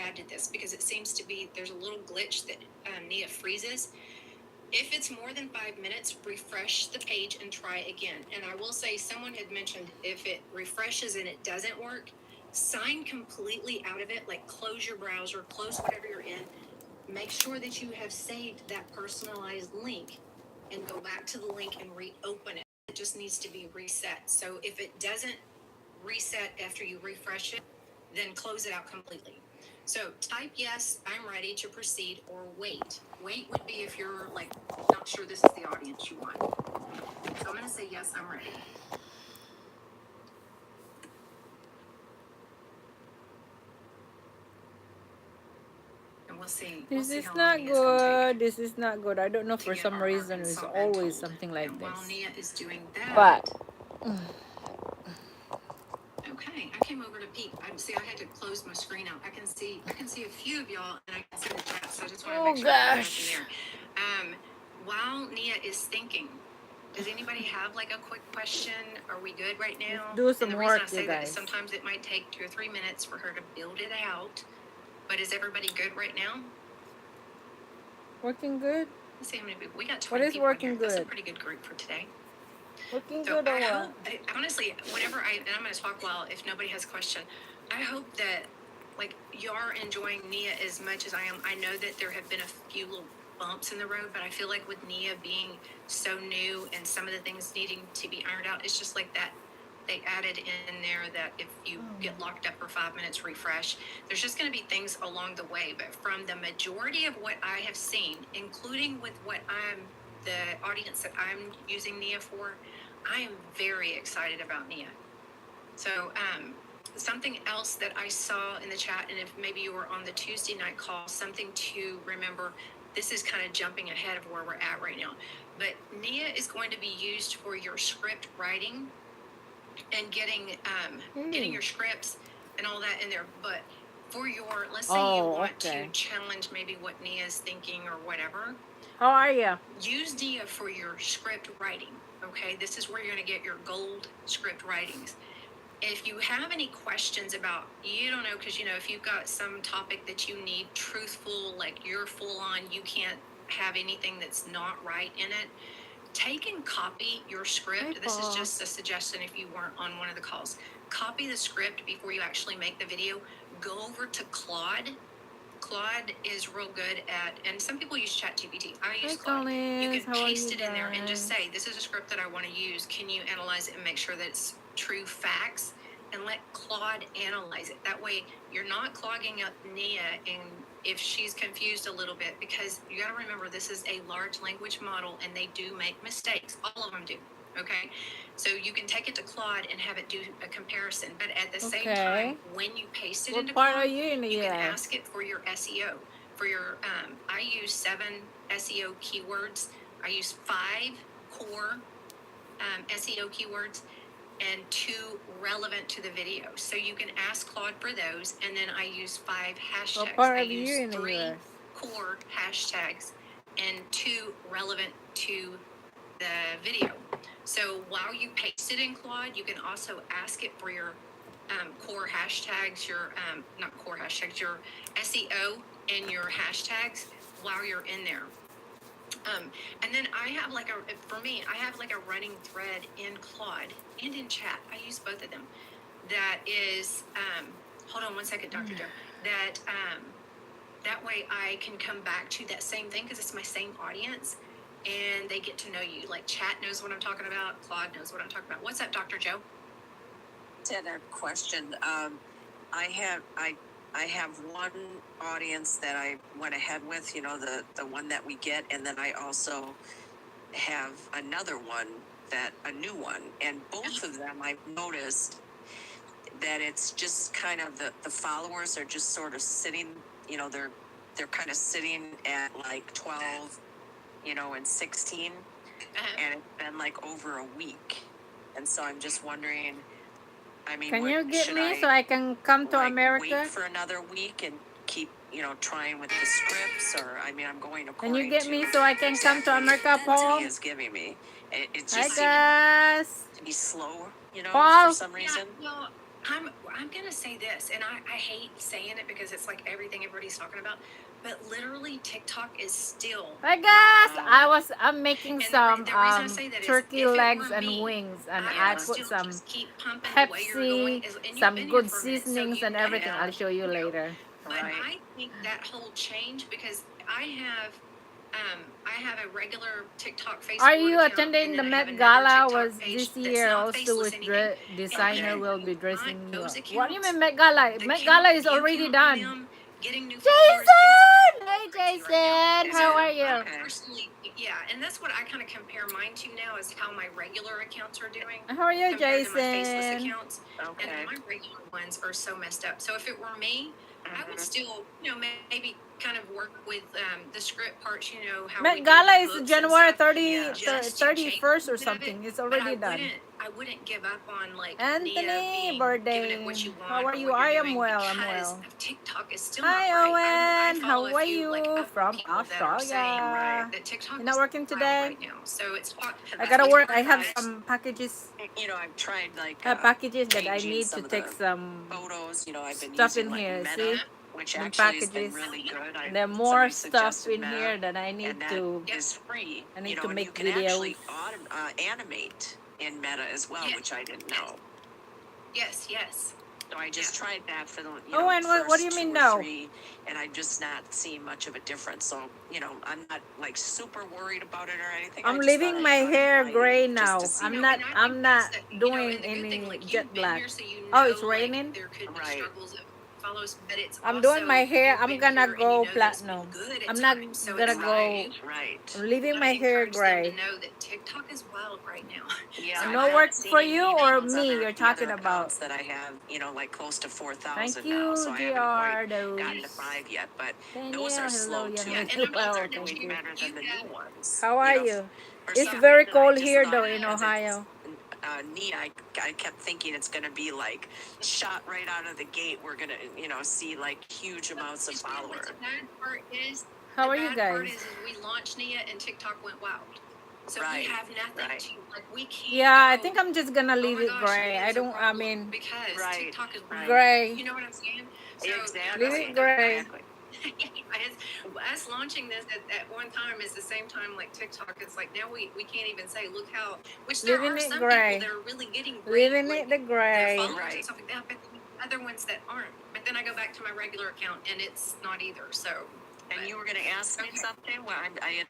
add to this because it seems to be there's a little glitch that Nia freezes. If it's more than 5 minutes, refresh the page and try again. And I will say, someone had mentioned if it refreshes and it doesn't work, sign completely out of it, like close your browser, close whatever you're in. Make sure that you have saved that personalized link and go back to the link and reopen it. It just needs to be reset. So if it doesn't reset after you refresh it, then close it out completely. So type yes, I'm ready to proceed, or wait. Wait would be if you're like not sure this is the audience you want. So I'm going to say yes, I'm ready. And we'll see. This We'll see is how not long Nia's going to good. This is not good. I don't know, take for to get some our reason it's Arkansas always told. something like And this. while Nia is doing that, But okay, I came over to peek. I see. I had to close my screen out. I can see a few of y'all, and I can see the chat. So I just want to make sure there's nothing there. While Nia is thinking, does anybody have like a quick question? Are we good right now? let's do some and the reason work, I say you that is guys. sometimes it might take 2 or 3 minutes for her to build it out. But is everybody good right now? Working good? Let's see how many people. We got 20 What is people in working here. That's a good? pretty good group for today. Working So good or I what? hope, honestly, whenever and I'm going to talk while, if nobody has a question, I hope that like you're enjoying Nia as much as I am. I know that there have been a few little bumps in the road, but I feel like with Nia being so new and some of the things needing to be ironed out, it's just like that. They added in there that if you get locked up for 5 minutes, refresh. There's just going to be things along the way. But from the majority of what I have seen, including with what the audience that I'm using Nia for, I am very excited about Nia. So something else that I saw in the chat, and if maybe you were on the Tuesday night call, something to remember, this is kind of jumping ahead of where we're at right now, but Nia is going to be used for your script writing and getting your scripts and all that in there. But for your, let's say you want to challenge maybe what Nia is thinking or whatever. How are you? Use Nia for your script writing. Okay, this is where you're going to get your gold script writings. If you have any questions about, you don't know, because if you've got some topic that you need truthful, like you're full on, you can't have anything that's not right in it, take and copy your script. This is just a suggestion if you weren't on one of the calls. Copy the script before you actually make the video. Go over to Claude. Claude is real good at, and some people use ChatGPT. I use Claude. You can paste it in there and just say, this is a script that I want to use. Can you analyze it and make sure that it's true facts? And let Claude analyze it. That way you're not clogging up Nia and if she's confused a little bit, because you got to remember this is a large language model and they do make mistakes. All of them do. Okay, so you can take it to Claude and have it do a comparison, but at the same time, when you paste it into Claude, you can ask it for your SEO. For your, I use 7 SEO keywords. I use 5 core SEO keywords and 2 relevant to the video. So you can ask Claude for those, and then I use 5 hashtags. I use 3 core hashtags and 2 relevant to the video. So while you paste it in Claude, you can also ask it for your core hashtags, your not core hashtags, your SEO and your hashtags while you're in there. And then I have for me, I have like a running thread in Claude and in chat. I use both of them. That is, hold on one second, Dr. Joe. That way I can come back to that same thing because it's my same audience and they get to know you. Like chat knows what I'm talking about. Claude knows what I'm talking about. What's up, Dr. Joe? I had a question. I have one audience that I went ahead with, the one that we get, and then I also have another one, a new one, and both of them I've noticed that it's just kind of the followers are just sort of sitting, they're kind of sitting at like 12, and 16, and it's been like over a week, and so I'm just wondering. I mean, can you get me so I can come to America? Wait for another week and keep, trying with the scripts, or I'm going according to. Can you get me so I can come to America, Paul? He is giving me. It Hi just guys. seems to be slow, Paul? for some reason. Yeah, well, I'm gonna say this, and I hate saying it because it's like everything everybody's talking about, but literally TikTok is still I not guess I'm making and some the reason I say that is turkey if it legs were and me, wings, and I I would put still some just keep pumping the way you're going. Pepsi, And you've some been here good for a minute, so seasonings you and know. everything. I'll show you You know. later. But Right. I think that whole change because I have a regular TikTok Facebook Are you account, attending and the then I have Met another Gala? TikTok Was page this that's year not also faceless with anything. designer Okay. will be dressing you Those up? What do you mean accounts, Met Gala? the Met count, Gala is view already count on done. them, getting new followers, Jason! Hey crazy right now. Jason, Is how it? are you? Okay. Personally, yeah, and that's what I kind of compare mine to now is how my regular accounts are doing How are you, compared to my faceless Jason? accounts. And Okay. my regular ones are so messed up. So if it were me, I would still, maybe kind of work with the script parts, how we Met do Gala the is books and January stuff, 30, Yeah. just to change 31st or a bit of something. it. It's But already done. I wouldn't give up on like Nia Anthony, giving birthday. it what you want How are or you? what I you're am doing well. I'm because well. TikTok is still Hi, not right. I Owen. follow How a are few like you? other From people that are saying Australia. that TikTok You're not is working wild today? right now. So it's hot. I gotta work. I have But some packages. I've tried like Packages that I changing need some to of take the some photos. I've been stuff using in like here. Meta, See? which The actually has been packages. really good. There are more somebody stuff suggested in Meta, here that I need and that to. is free. I need to And make you can actually videos. animate in Meta as well, Yes. which I didn't know. Yes. So I just tried that for the Oh, and what do first you mean 2 or no? 3, and I'm just not seeing much of a difference. So I'm not like super worried about it or anything. I'm I just leaving thought my I'd hair try it gray just now. to see. I'm No, not. and I I'm think not that's the, doing and the good thing, any like jet you've been black. here, so Oh, it's like raining. there could be Right. struggles of follows, but it's I'm also doing my hair. you've I'm been gonna here and go that it's been platinum. good at I'm not times. So gonna it's go. Right. I'm leaving I my hair encourage them to gray. know that TikTok is wild right now. Yeah, So And I've no not work seen for any you or emails on me? the You're other talking about. accounts that I have, like close to Thank 4,000 now. you, So I haven't quite Giardo. gotten to 5 yet, but Daniel, those are hello, slow young too. yeah, lady. and I'm Well, sure They're that thank doing you. better than the new ones. How are you? For It's some very reason, I cold just here thought though in because Ohio. it's neat, I kept thinking it's going to be like shot right out of the gate. We're going to, see like huge amounts of You know what followers. the bad part is? How The are you bad part guys? is we launched Nia and TikTok went wild. So we Right, have nothing right. to like. We can't. Yeah, I go, think I'm just gonna oh leave my it gosh, gray. I Nia's a don't. I problem mean, because Right, TikTok is right. gray. You know what I'm saying? So Exactly. Leave it gray. Exactly. us launching this at one time is the same time like TikTok. It's like now we can't even say look how. Which there Leaving are it some gray. people that are really getting great, Leaving like, it the gray. followers Right. and stuff like that, but then other ones that aren't. But then I go back to my regular account and it's not either. So. And but- you were going to ask me Okay. something? Well, I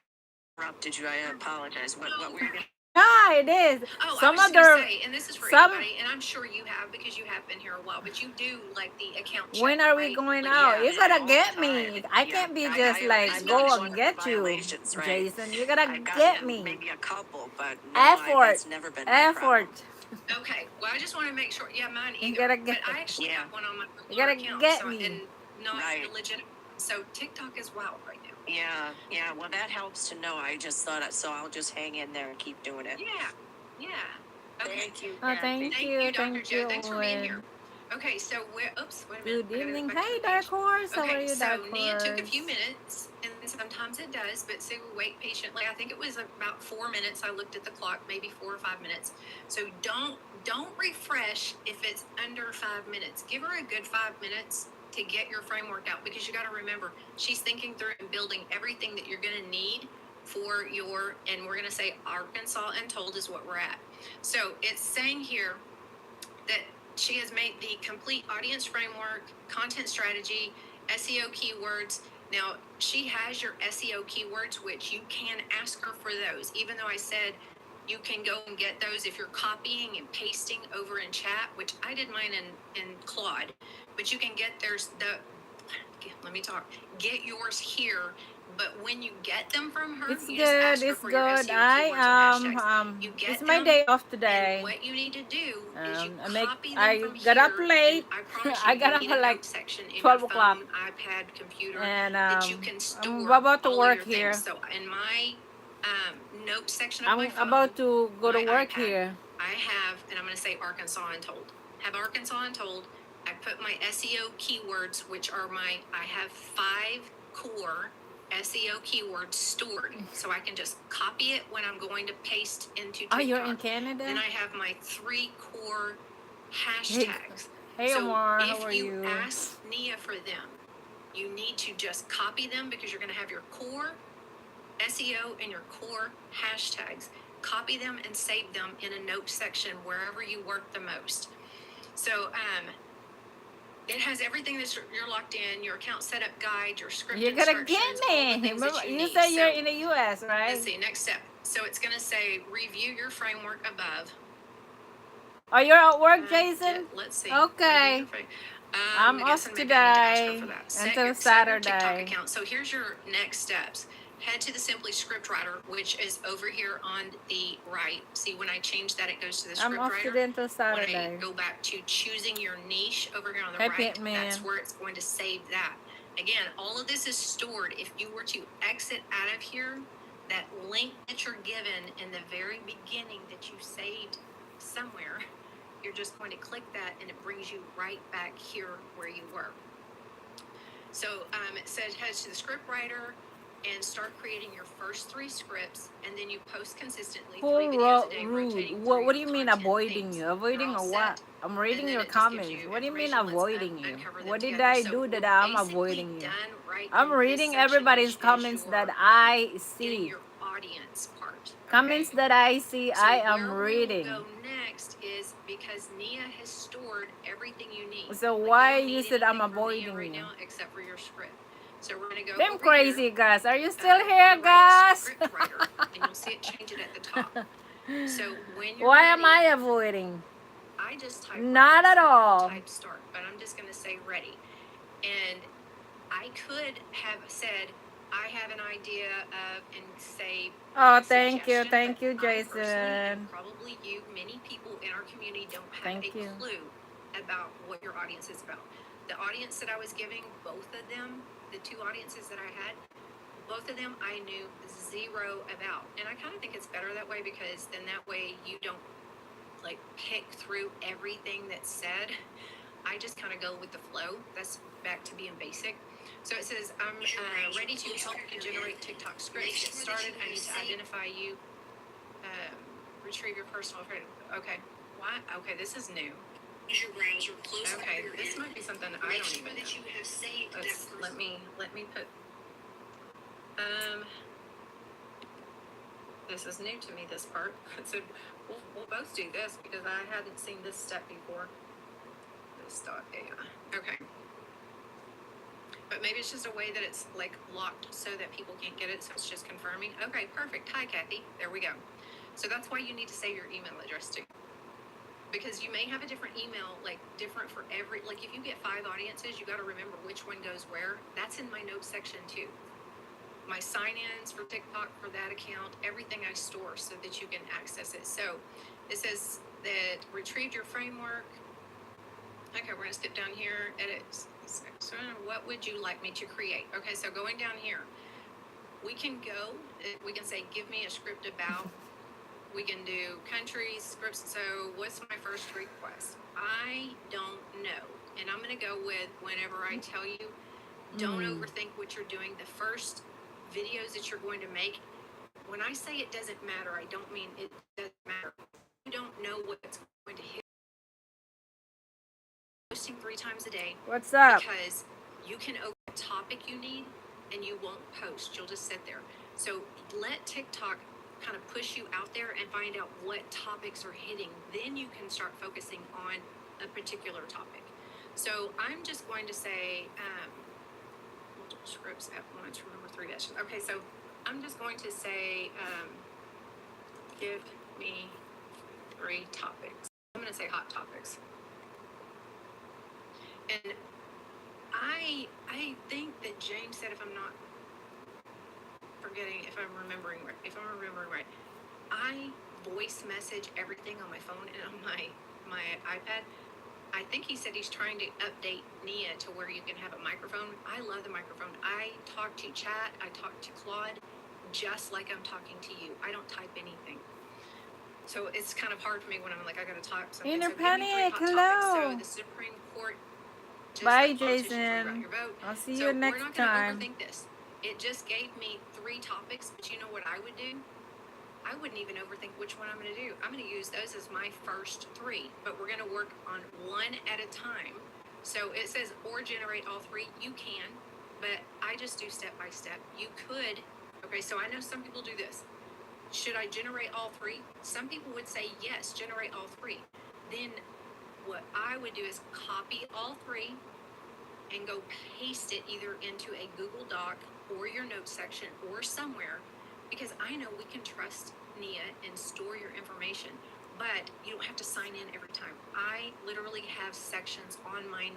interrupted you. I apologize. What were you going to Yeah, it is. Oh, Some I was just other. gonna say, and this is for some- anybody, and I'm sure you have because you have been here a while, but you do like the account check, When are we right? going Like, out? Yeah, You gotta all get the me. time. I Yeah. can't be I- just I- like I've go noticed and one of get the you, violations, right? Jason. You gotta I've get gotten me. maybe a couple, but no, Effort. that's never been my problem. Effort. Okay, well, I just want to make sure. Yeah, mine You either. gotta But get. I actually Yeah. have one on my You regular gotta account, get so me. and not Right. illegitimate. So TikTok is wild right now. Yeah. Well, that helps to know. I just thought it, so I'll just hang in there and keep doing it. Yeah. Okay. Thank you. Oh, thank Thank you, you, Dr. thank Joe. you, Thanks for being Owen. here. Okay, so we're. Oops, wait a minute. Good I gotta go evening. back to Hey, the Dark page. Horse. How are Okay, you, so Dark Nia took a Horse? few minutes, and sometimes it does, but Sue will wait patiently. I think it was about 4 minutes. I looked at the clock, maybe 4 or 5 minutes. So don't refresh if it's under 5 minutes. Give her a good 5 minutes to get your framework out because you got to remember she's thinking through and building everything that you're going to need for your. And we're going to say Arkansas Untold is what we're at. So it's saying here that she has made the complete audience framework, content strategy, SEO keywords. Now, she has your SEO keywords, which you can ask her for those, even though I said you can go and get those if you're copying and pasting over in chat, which I did mine in Claude, but you can get let me talk, get yours here. But when you get them from her, It's you just ask good. her It's for your good. SEO keywords and hashtags. You get It's my them, day off and today. what you need to do is you I copy them I from got here. up late. And I promise I you, got you up need at a like note section in 12 your o'clock. phone, iPad, computer And that you can store I'm about to all work of your here. things. So in my note section of I'm my phone, about to go to my work iPad, here. I have, and I'm going to say Arkansas Untold. Have Arkansas Untold. I put my SEO keywords, which are I have 5 core SEO keywords stored, so I can just copy it when I'm going to paste into TikTok. Oh, you're in Canada? Then I have my 3 core hashtags. Hey So Omar, how if are you you? ask Nia for them, you need to just copy them because you're going to have your core SEO and your core hashtags. Copy them and save them in a note section wherever you work the most. So it has everything that you're locked in, your account setup guide, your script You're gonna instructions, get all the me. things that you You need. said you're So in the US, right? let's see, next step. So it's going to say review your framework above. Oh, you're at work, Jason? Let's see. Okay. I'm I guess off maybe I need to ask her today for that. until Set your TikTok Saturday. account. So here's your next steps. Head to the Simply Script Writer, which is over here on the right. See, when I change that, it goes to the I'm Script off Writer. today until When Saturday. I go back to choosing your niche over here on the Hey, right, Pitman. that's where it's going to save that. Again, all of this is stored. If you were to exit out of here, that link that you're given in the very beginning that you saved somewhere, you're just going to click that and it brings you right back here where you were. So it says head to the script writer and start creating your first 3 scripts, and then you post consistently 3 videos a day, rotating through What do you your mean content avoiding themes. you? Avoiding They're all or what? set, I'm and reading then your it just gives comments. you What do you mean information. Let's avoiding you? uncover them What did together. I So do we're that I'm basically avoiding you? done right I'm in this reading section, everybody's which is comments that your I getting see. your audience part. Comments Okay. that I see, So I am where we reading. will go next is because Nia has stored everything you need. So Like, why don't you need said I'm anything from Nia avoiding right you? now except for your script. So we're going to go Them over crazy here, guys. Are you still on here, the right, guys? script writer, and you'll see it change it at the top. So when you're Why ready, am I avoiding? I just type Not ready, at so I don't all. type start, but I'm just going to say ready. And I could have said, I have an idea of, and say, Oh, a thank you, suggestion, but I personally, Jason. and probably you, many people in our community don't have Thank a you. clue about what your audience is about. The audience that I was giving, both of them, the 2 audiences that I had, both of them I knew 0 about. And I kind of think it's better that way, because then that way you don't like pick through everything that's said. I just kind of go with the flow. That's back to being basic. So it says, I'm ready to help you generate TikTok scripts. Get started. I need to identify you. Retrieve your personal. Okay. Why? Okay, this is new. Okay, this might be something I don't even know. Let me put. This is new to me, this part. So we'll both do this because I hadn't seen this step before. This.ai. Okay. But maybe it's just a way that it's like locked so that people can't get it. So it's just confirming. Okay, perfect. Hi, Kathy. There we go. So that's why you need to say your email address too. Because you may have a different email, like different for every, like if you get 5 audiences, you got to remember which one goes where. That's in my notes section too. My sign-ins for TikTok for that account, everything I store so that you can access it. So it says that retrieved your framework. Okay, we're gonna skip down here, edit. So what would you like me to create? Okay, so going down here, we can say, give me a script about, we can do countries, scripts. So what's my first request? I don't know. And I'm gonna go with whenever I tell you, don't overthink what you're doing. The first videos that you're going to make, when I say it doesn't matter, I don't mean it doesn't matter. You don't know what's going to hit. Posting 3 times a day. What's up? Because you can open a topic you need and you won't post. You'll just sit there. So let TikTok kind of push you out there and find out what topics are hitting. Then you can start focusing on a particular topic. So I'm just going to say multiple scripts at once. Remember 3 dashes. Okay, so I'm just going to say give me 3 topics. I'm going to say hot topics. And I think that James said, if I'm not forgetting, if I'm remembering right, I voice message everything on my phone and on my iPad. I think he said he's trying to update Nia to where you can have a microphone. I love the microphone. I talk to chat. I talk to Claude just like I'm talking to you. I don't type anything. So it's kind of hard for me when I'm like, I got to type something. Inner So give me 3 Panic, hot hello. topics. So the Supreme Court. Bye, Just Jason. your vote. I'll see So you next we're not time. going to overthink this. It just gave me 3 topics, but you know what I would do? I wouldn't even overthink which one I'm going to do. I'm going to use those as my first 3, but we're going to work on one at a time. So it says, or generate all 3. You can, but I just do step by step. You could, okay, so I know some people do this. Should I generate all 3? Some people would say, yes, generate all 3. Then what I would do is copy all 3 and go paste it either into a Google Doc or your notes section or somewhere, because I know we can trust Nia and store your information, but you don't have to sign in every time. I literally have sections on my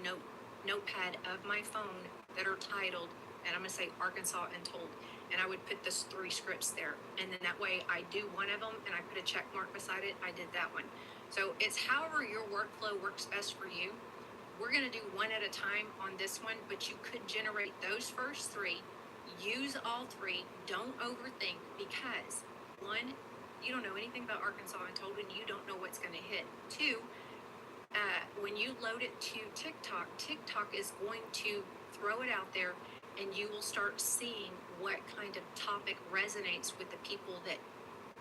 notepad of my phone that are titled, and I'm going to say Arkansas Untold, and I would put those 3 scripts there, and then that way I do one of them and I put a check mark beside it. I did that one. So it's however your workflow works best for you. We're going to do one at a time on this one, but you could generate those first 3, use all 3, don't overthink, because 1, you don't know anything about Arkansas Untold and you don't know what's going to hit. 2, when you load it to TikTok, TikTok is going to throw it out there and you will start seeing what kind of topic resonates with the people that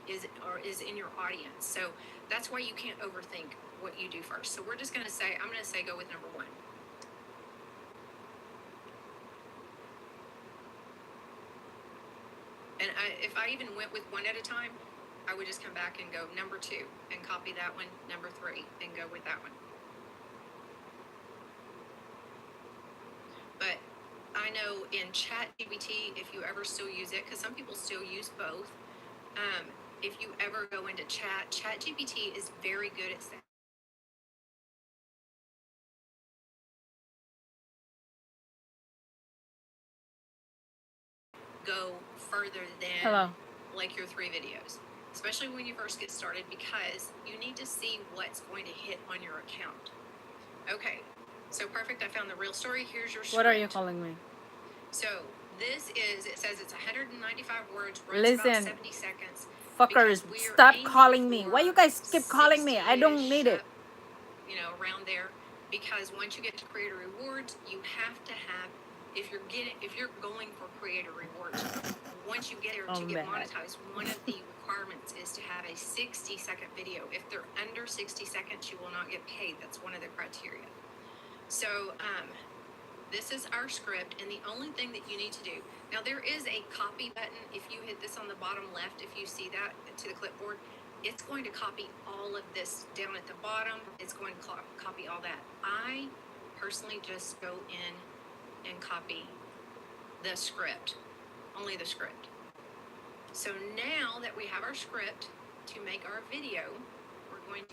is in your audience. So that's why you can't overthink what you do first. So we're just going to say, I'm going to say go with number 1. And if I even went with one at a time, I would just come back and go number 2 and copy that one, number 3, and go with that one. But I know in ChatGPT, if you ever still use it, because some people still use both, if you ever go into ChatGPT is very good at saying, go further than like your 3 videos, especially when you first get started, because you need to see what's going to hit on your account. Okay, so perfect. I found the real story. Here's your script. What are you calling me? So this is, it says it's 195 words, runs about 70 seconds. Fuckers, stop calling me. Why you guys keep calling me? I don't need it. You know, around there, because once you get to creator rewards, you have to have, if you're going for creator rewards, once you get there to get monetized, one of the requirements is to have a 60-second video. If they're under 60 seconds, you will not get paid. That's one of the criteria. So this is our script, and the only thing that you need to do, now there is a copy button. If you hit this on the bottom left, if you see that to the clipboard, it's going to copy all of this down at the bottom. It's going to copy all that. I personally just go in and copy the script, only the script. So now that we have our script to make our video, we're going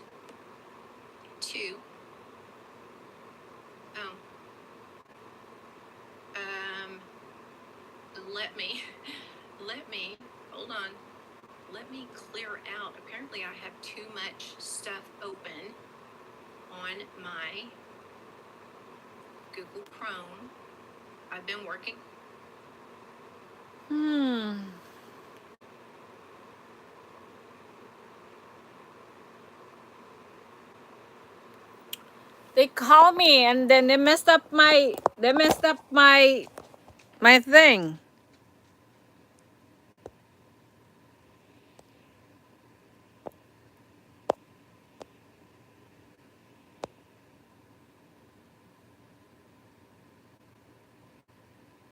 to let me, hold on. Let me clear out. Apparently I have too much stuff open on my Google Chrome. I've been working. They call me and then they messed up my thing.